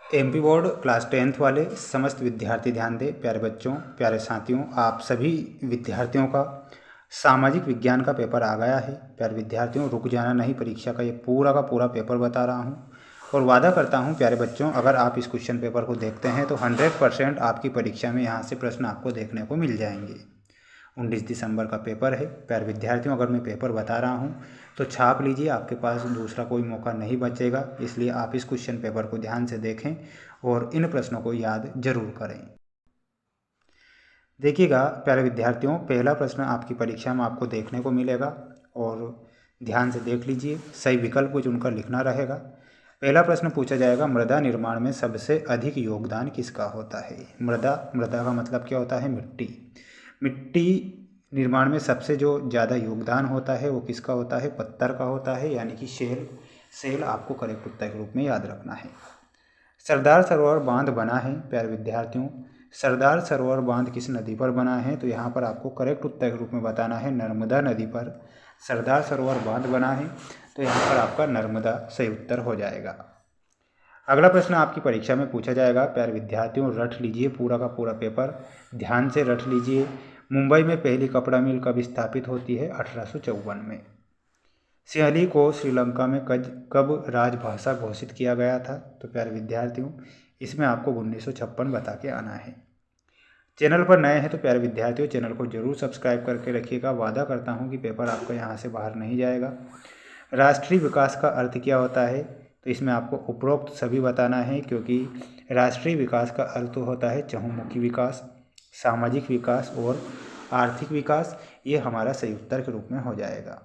MP board class 10th वाले समस्त विद्यार्थी ध्यान दें। प्यारे बच्चों, प्यारे साथियों, आप सभी विद्यार्थियों का सामाजिक विज्ञान का पेपर आ गया है। प्यारे विद्यार्थियों, रुक जाना नहीं, परीक्षा का ये पूरा का पूरा पेपर बता रहा हूँ और वादा करता हूँ प्यारे बच्चों, अगर आप इस क्वेश्चन पेपर को देखते हैं तो 100% आपकी परीक्षा में यहाँ से प्रश्न आपको देखने को मिल जाएंगे। 19 दिसंबर का पेपर है। प्यारे विद्यार्थियों, अगर मैं पेपर बता रहा हूँ तो छाप लीजिए, आपके पास दूसरा कोई मौका नहीं बचेगा। इसलिए आप इस क्वेश्चन पेपर को ध्यान से देखें और इन प्रश्नों को याद जरूर करें। देखिएगा प्यारे विद्यार्थियों, पहला प्रश्न आपकी परीक्षा में आपको देखने को मिलेगा और ध्यान से देख लीजिए, सही विकल्प को चुनकर लिखना रहेगा। पहला प्रश्न पूछा जाएगा, मृदा निर्माण में सबसे अधिक योगदान किसका होता है। मृदा का मतलब क्या होता है? मिट्टी। मिट्टी निर्माण में सबसे जो ज़्यादा योगदान होता है वो किसका होता है? पत्थर का होता है, यानी कि सेल आपको करेक्ट उत्तर के रूप में याद रखना है। सरदार सरोवर बांध बना है। प्यारे विद्यार्थियों, सरदार सरोवर बांध किस नदी पर बना है? तो यहाँ पर आपको करेक्ट उत्तर के रूप में बताना है, नर्मदा नदी पर सरदार सरोवर बांध बना है। तो यहाँ पर आपका नर्मदा सही उत्तर हो जाएगा। अगला प्रश्न आपकी परीक्षा में पूछा जाएगा। प्यारे विद्यार्थियों, रट लीजिए पूरा का पूरा पेपर, ध्यान से रट लीजिए। मुंबई में पहली कपड़ा मिल कब स्थापित होती है? 1854 में। सिंहली को श्रीलंका में कब राजभाषा घोषित किया गया था? तो प्यारे विद्यार्थियों, इसमें आपको 1956 बता के आना है। चैनल पर नए हैं तो प्यारे विद्यार्थियों, चैनल को जरूर सब्सक्राइब करके रखिएगा। वादा करता हूं कि पेपर आपका यहाँ से बाहर नहीं जाएगा। राष्ट्रीय विकास का अर्थ क्या होता है? तो इसमें आपको उपरोक्त सभी बताना है, क्योंकि राष्ट्रीय विकास का अर्थ होता है चहुमुखी विकास, सामाजिक विकास और आर्थिक विकास। ये हमारा सही उत्तर के रूप में हो जाएगा।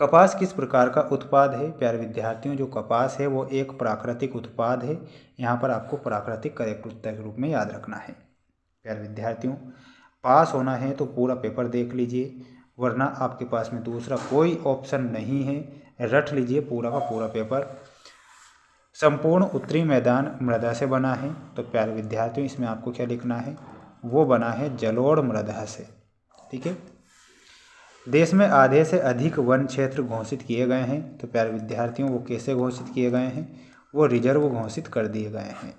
कपास किस प्रकार का उत्पाद है? प्यारे विद्यार्थियों, जो कपास है वो एक प्राकृतिक उत्पाद है। यहाँ पर आपको प्राकृतिक करेक्ट उत्तर के रूप में याद रखना है। प्यारे विद्यार्थियों, पास होना है तो पूरा पेपर देख लीजिए, वरना आपके पास में दूसरा कोई ऑप्शन नहीं है। रट लीजिए पूरा का पूरा पेपर। संपूर्ण उत्तरी मैदान मृदा से बना है। तो प्यारे विद्यार्थियों, इसमें आपको क्या लिखना है? वो बना है जलोढ़ मृदा से। ठीक है। देश में आधे से अधिक वन क्षेत्र घोषित किए गए हैं। तो प्यारे विद्यार्थियों, वो कैसे घोषित किए गए हैं? वो रिजर्व घोषित कर दिए गए हैं।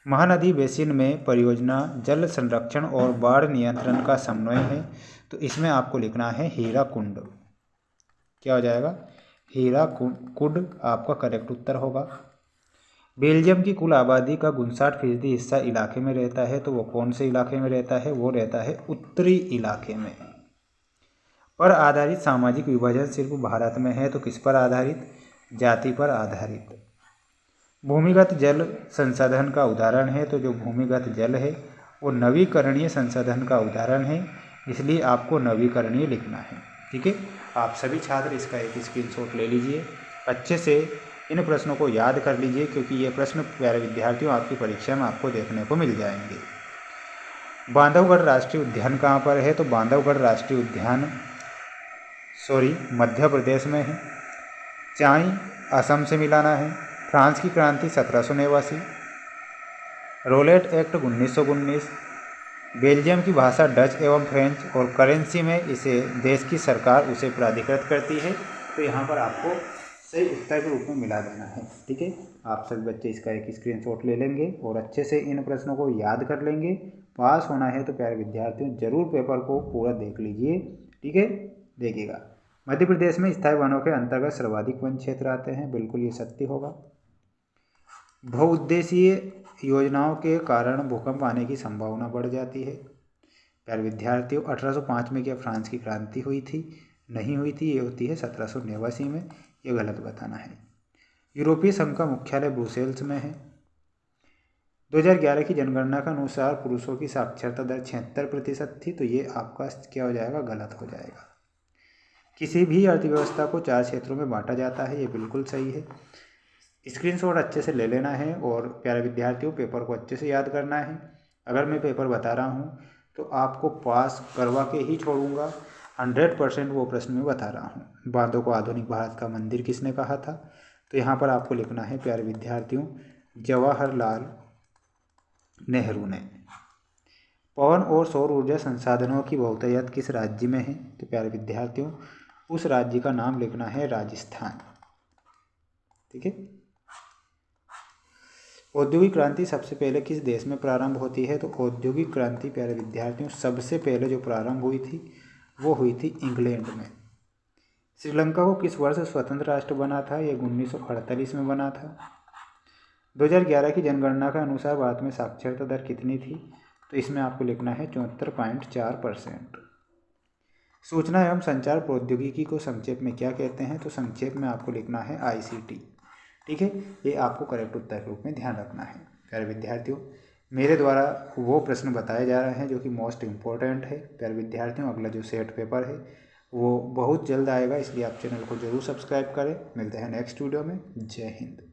महानदी बेसिन में परियोजना जल संरक्षण और बाढ़ नियंत्रण का समन्वय है। तो इसमें आपको लिखना है हीराकुंड। क्या हो जाएगा? हीराकुंड आपका करेक्ट उत्तर होगा। बेल्जियम की कुल आबादी का 59% हिस्सा इलाके में रहता है। तो वो कौन से इलाके में रहता है? वो रहता है उत्तरी इलाके में। पर आधारित सामाजिक विभाजन सिर्फ भारत में है। तो किस पर आधारित? जाति पर आधारित। भूमिगत जल संसाधन का उदाहरण है। तो जो भूमिगत जल है वो नवीकरणीय संसाधन का उदाहरण है, इसलिए आपको नवीकरणीय लिखना है। ठीक है। आप सभी छात्र इसका एक स्क्रीनशॉट ले लीजिए, अच्छे से इन प्रश्नों को याद कर लीजिए, क्योंकि ये प्रश्न प्यारे विद्यार्थियों आपकी परीक्षा में आपको देखने को मिल जाएंगे। बांधवगढ़ राष्ट्रीय उद्यान कहाँ पर है? तो बांधवगढ़ राष्ट्रीय उद्यान मध्य प्रदेश में है। चाई असम से मिलाना है। फ्रांस की क्रांति 1789। Roulette act 1919। बेल्जियम की भाषा डच एवं फ्रेंच और करेंसी में इसे देश की सरकार उसे प्राधिकृत करती है। तो यहाँ पर आपको सही उत्तर के रूप में मिला देना है। ठीक है। आप सभी बच्चे इसका एक स्क्रीनशॉट ले लेंगे और अच्छे से इन प्रश्नों को याद कर लेंगे। पास होना है तो प्यारे विद्यार्थियों जरूर पेपर को पूरा देख लीजिए। ठीक है। देखिएगा, मध्य प्रदेश में स्थायी वनों के अंतर्गत सर्वाधिक वन क्षेत्र आते हैं। बिल्कुल ये सत्य होगा। बहुउद्देशीय योजनाओं के कारण भूकंप आने की संभावना बढ़ जाती है। प्यारे विद्यार्थियों, 1805 में क्या फ्रांस की क्रांति हुई थी? नहीं हुई थी, ये होती है 1789 में। ये गलत बताना है। यूरोपीय संघ का मुख्यालय ब्रुसेल्स में है। 2011 की जनगणना के अनुसार पुरुषों की साक्षरता दर 76% थी। तो ये आपका क्या हो जाएगा? गलत हो जाएगा। किसी भी अर्थव्यवस्था को 4 क्षेत्रों में बांटा जाता है। ये बिल्कुल सही है। स्क्रीनशॉट अच्छे से ले लेना है और प्यारे विद्यार्थियों पेपर को अच्छे से याद करना है। अगर मैं पेपर बता रहा हूँ तो आपको पास करवा के ही छोड़ूंगा। 100% वो प्रश्न में बता रहा हूँ। बांधों को आधुनिक भारत का मंदिर किसने कहा था? तो यहाँ पर आपको लिखना है प्यारे विद्यार्थियों, जवाहरलाल नेहरू ने। पवन और सौर ऊर्जा संसाधनों की बहुतायत किस राज्य में है? तो प्यारे विद्यार्थियों उस राज्य का नाम लिखना है राजस्थान। ठीक है। औद्योगिक क्रांति सबसे पहले किस देश में प्रारंभ होती है? तो औद्योगिक क्रांति प्यारे विद्यार्थियों सबसे पहले जो प्रारंभ हुई थी वो हुई थी इंग्लैंड में। श्रीलंका को किस वर्ष स्वतंत्र राष्ट्र बना था? ये 1948 में बना था। 2011 की जनगणना के अनुसार भारत में साक्षरता दर कितनी थी? तो इसमें आपको लिखना है 74.4%। सूचना एवं संचार प्रौद्योगिकी को संक्षेप में क्या कहते हैं? तो संक्षेप में आपको लिखना है ICT। ठीक है, ये आपको करेक्ट उत्तर के रूप में ध्यान रखना है। प्यारे विद्यार्थियों, मेरे द्वारा वो प्रश्न बताए जा रहे हैं जो कि मोस्ट इम्पोर्टेंट है। प्यारे विद्यार्थियों, अगला जो सेट पेपर है वो बहुत जल्द आएगा, इसलिए आप चैनल को जरूर सब्सक्राइब करें। मिलते हैं नेक्स्ट वीडियो में। जय हिंद।